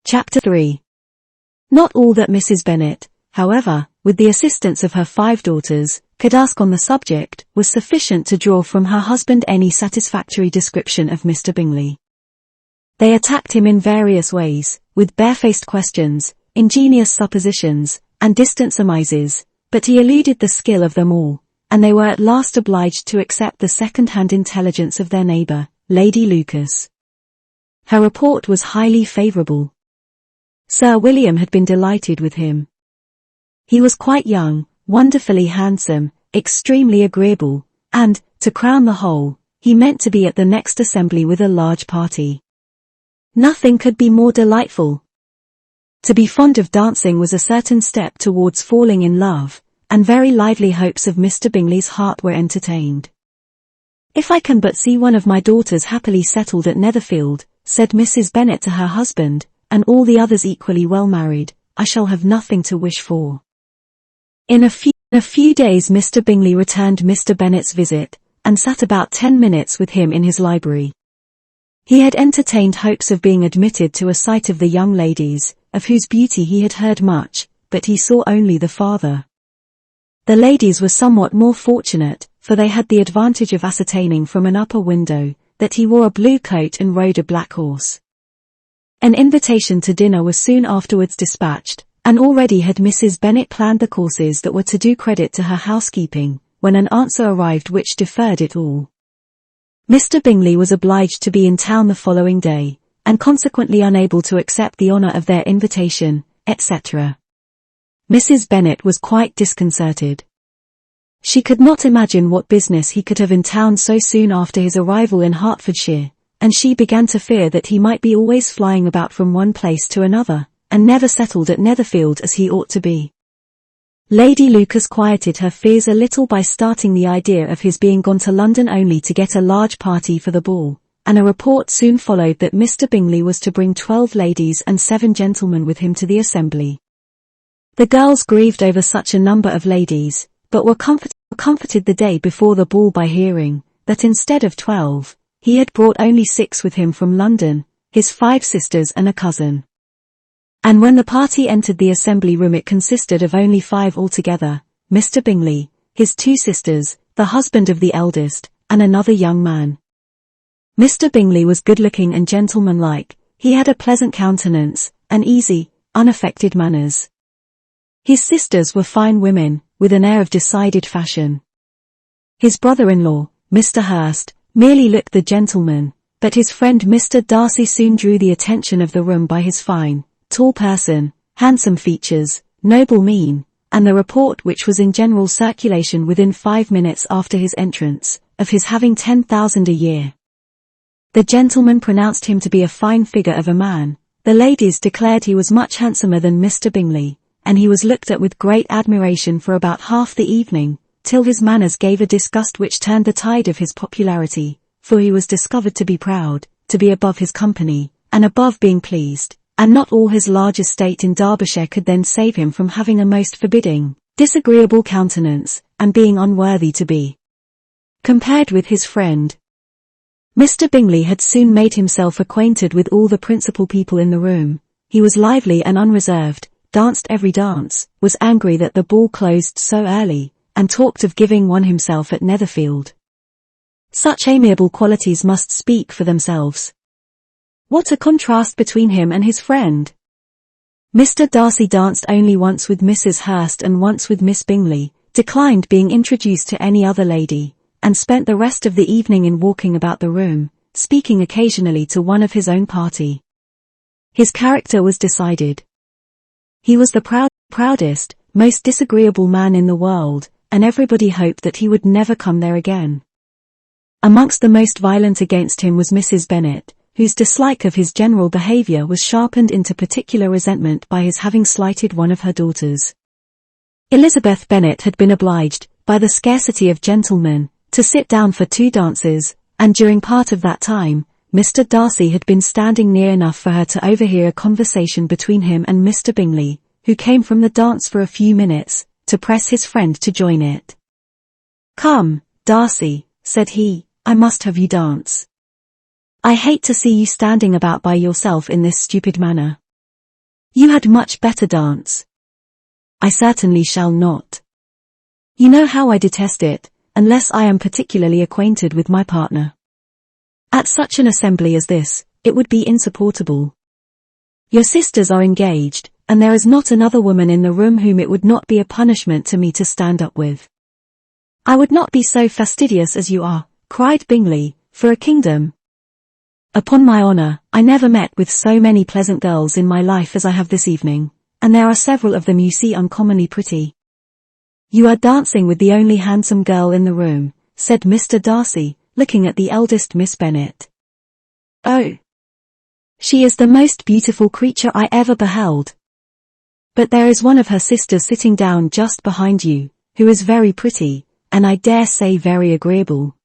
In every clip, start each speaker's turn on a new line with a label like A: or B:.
A: Chapter 3. Not all that Mrs. Bennet, however, with the assistance of her 5 daughters, could ask on the subject, was sufficient to draw from her husband any satisfactory description of Mr. Bingley. They attacked him in various ways, with barefaced questions, ingenious suppositions, and distant surmises, but he eluded the skill of them all, and they were at last obliged to accept the second-hand intelligence of their neighbour, Lady Lucas. Her report was highly favourable. Sir William had been delighted with him. He was quite young, wonderfully handsome, extremely agreeable, and, to crown the whole, he meant to be at the next assembly with a large party. Nothing could be more delightful. To be fond of dancing was a certain step towards falling in love, and very lively hopes of Mr. Bingley's heart were entertained. "If I can but see one of my daughters happily settled at Netherfield," said Mrs. Bennet to her husband, "and all the others equally well married, I shall have nothing to wish for." In a few days Mr. Bingley returned Mr. Bennet's visit, and sat about 10 minutes with him in his library. He had entertained hopes of being admitted to a sight of the young ladies, of whose beauty he had heard much, but he saw only the father. The ladies were somewhat more fortunate, for they had the advantage of ascertaining from an upper window that he wore a blue coat and rode a black horse. An invitation to dinner was soon afterwards dispatched, and already had Mrs. Bennet planned the courses that were to do credit to her housekeeping, when an answer arrived which deferred it all. Mr. Bingley was obliged to be in town the following day, and consequently unable to accept the honour of their invitation, etc. Mrs. Bennet was quite disconcerted. She could not imagine what business he could have in town so soon after his arrival in Hertfordshire, and she began to fear that he might be always flying about from one place to another, and never settled at Netherfield as he ought to be. Lady Lucas quieted her fears a little by starting the idea of his being gone to London only to get a large party for the ball, and a report soon followed that Mr. Bingley was to bring 12 ladies and 7 gentlemen with him to the assembly. The girls grieved over such a number of ladies, but were comforted the day before the ball by hearing that instead of 12, he had brought only 6 with him from London, his 5 sisters and a cousin. And when the party entered the assembly room it consisted of only 5 altogether, Mr. Bingley, his 2 sisters, the husband of the eldest, and another young man. Mr. Bingley was good-looking and gentlemanlike, he had a pleasant countenance, and easy, unaffected manners. His sisters were fine women, with an air of decided fashion. His brother-in-law, Mr. Hurst, merely looked the gentleman, but his friend Mr. Darcy soon drew the attention of the room by his fine, tall person, handsome features, noble mien, and the report which was in general circulation within 5 minutes after his entrance, of his having 10,000 a year. The gentleman pronounced him to be a fine figure of a man, the ladies declared he was much handsomer than Mr. Bingley, and he was looked at with great admiration for about half the evening, till his manners gave a disgust which turned the tide of his popularity, for he was discovered to be proud, to be above his company, and above being pleased, and not all his large estate in Derbyshire could then save him from having a most forbidding, disagreeable countenance, and being unworthy to be compared with his friend. Mr. Bingley had soon made himself acquainted with all the principal people in the room. He was lively and unreserved, danced every dance, was angry that the ball closed so early, and talked of giving one himself at Netherfield. Such amiable qualities must speak for themselves. What a contrast between him and his friend! Mr. Darcy danced only once with Mrs. Hurst and once with Miss Bingley, declined being introduced to any other lady, and spent the rest of the evening in walking about the room, speaking occasionally to one of his own party. His character was decided. He was the proudest, most disagreeable man in the world, and everybody hoped that he would never come there again. Amongst the most violent against him was Mrs. Bennet, whose dislike of his general behaviour was sharpened into particular resentment by his having slighted one of her daughters. Elizabeth Bennet had been obliged, by the scarcity of gentlemen, to sit down for 2 dances, and during part of that time, Mr. Darcy had been standing near enough for her to overhear a conversation between him and Mr. Bingley, who came from the dance for a few minutes, to press his friend to join it. "Come, Darcy," said he, "I must have you dance. I hate to see you standing about by yourself in this stupid manner. You had much better dance. I certainly shall not. You know how I detest it, unless I am particularly acquainted with my partner. At such an assembly as this, it would be insupportable. Your sisters are engaged, and there is not another woman in the room whom it would not be a punishment to me to stand up with. I would not be so fastidious as you are, cried Bingley, for a kingdom. Upon my honour, I never met with so many pleasant girls in my life as I have this evening, and there are several of them you see uncommonly pretty. You are dancing with the only handsome girl in the room, said Mr. Darcy, looking at the eldest Miss Bennet. Oh! She is the most beautiful creature I ever beheld. But there is one of her sisters sitting down just behind you, who is very pretty, and I dare say very agreeable.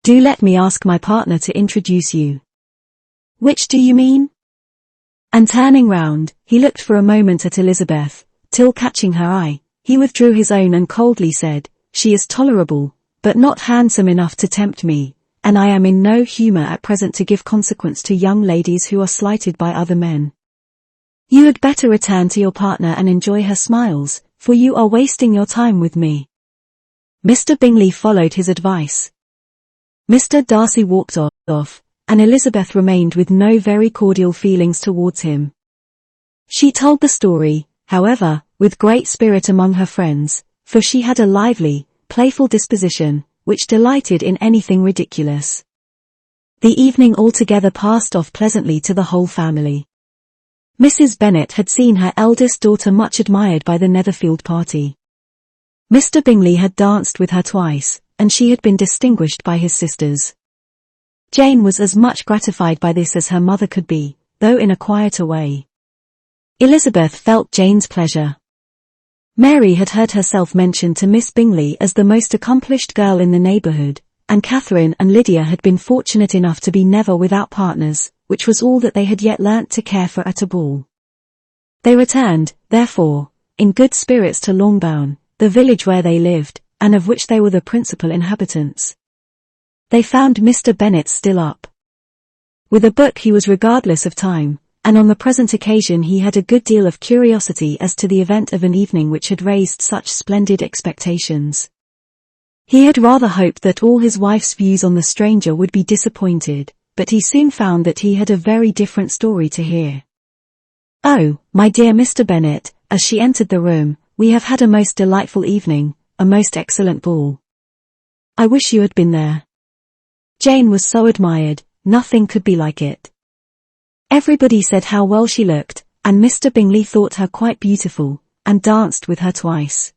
A: Do let me ask my partner to introduce you. Which do you mean? And turning round, he looked for a moment at Elizabeth, till catching her eye, he withdrew his own and coldly said, She is tolerable, but not handsome enough to tempt me, and I am in no humour at present to give consequence to young ladies who are slighted by other men. You had better return to your partner and enjoy her smiles, for you are wasting your time with me. Mr. Bingley followed his advice. Mr. Darcy walked off, and Elizabeth remained with no very cordial feelings towards him. She told the story, however, with great spirit among her friends, for she had a lively, playful disposition, which delighted in anything ridiculous. The evening altogether passed off pleasantly to the whole family. Mrs. Bennet had seen her eldest daughter much admired by the Netherfield party. Mr. Bingley had danced with her twice, and she had been distinguished by his sisters. Jane was as much gratified by this as her mother could be, though in a quieter way. Elizabeth felt Jane's pleasure. Mary had heard herself mentioned to Miss Bingley as the most accomplished girl in the neighbourhood, and Catherine and Lydia had been fortunate enough to be never without partners, which was all that they had yet learnt to care for at a ball. They returned, therefore, in good spirits to Longbourn, the village where they lived, and of which they were the principal inhabitants. They found Mr. Bennet still up. With a book he was regardless of time, and on the present occasion he had a good deal of curiosity as to the event of an evening which had raised such splendid expectations. He had rather hoped that all his wife's views on the stranger would be disappointed, but he soon found that he had a very different story to hear. Oh, my dear Mr. Bennet, as she entered the room, we have had a most delightful evening, a most excellent ball. I wish you had been there. Jane was so admired, nothing could be like it. Everybody said how well she looked, and Mr. Bingley thought her quite beautiful, and danced with her twice.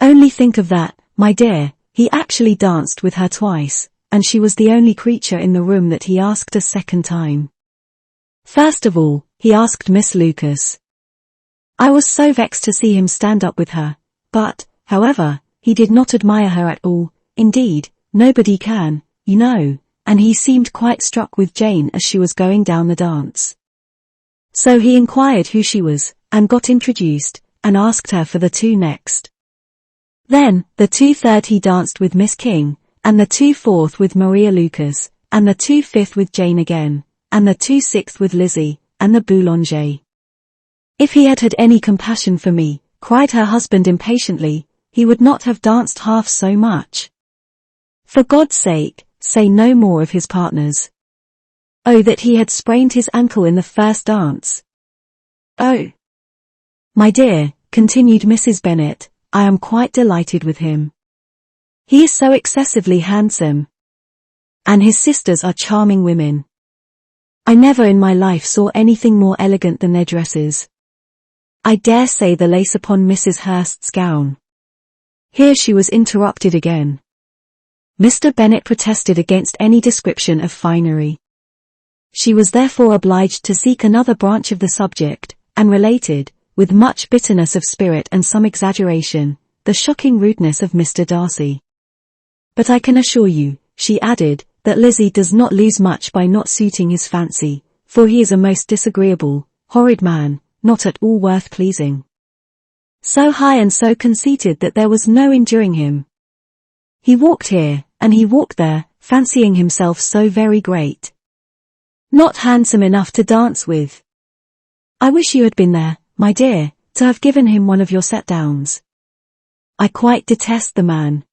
A: Only think of that, my dear, he actually danced with her twice, and she was the only creature in the room that he asked a second time. First of all, he asked Miss Lucas. I was so vexed to see him stand up with her, but, however, he did not admire her at all, indeed, nobody can, you know, and he seemed quite struck with Jane as she was going down the dance. So he inquired who she was, and got introduced, and asked her for the two next. Then, the 2/3 he danced with Miss King, and the 2/4 with Maria Lucas, and the 2/5 with Jane again, and the 2/6 with Lizzie, and the Boulanger. If he had had any compassion for me, cried her husband impatiently, he would not have danced half so much. For God's sake, say no more of his partners. Oh, that he had sprained his ankle in the first dance. Oh, my dear, continued Mrs. Bennet, I am quite delighted with him. He is so excessively handsome. And his sisters are charming women. I never in my life saw anything more elegant than their dresses. I dare say the lace upon Mrs. Hurst's gown. Here she was interrupted again. Mr. Bennet protested against any description of finery. She was therefore obliged to seek another branch of the subject, and related, with much bitterness of spirit and some exaggeration, the shocking rudeness of Mr. Darcy. But I can assure you, she added, that Lizzie does not lose much by not suiting his fancy, for he is a most disagreeable, horrid man, not at all worth pleasing. So high and so conceited that there was no enduring him. He walked here, and he walked there, fancying himself so very great. Not handsome enough to dance with. I wish you had been there, my dear, to have given him one of your set-downs. I quite detest the man.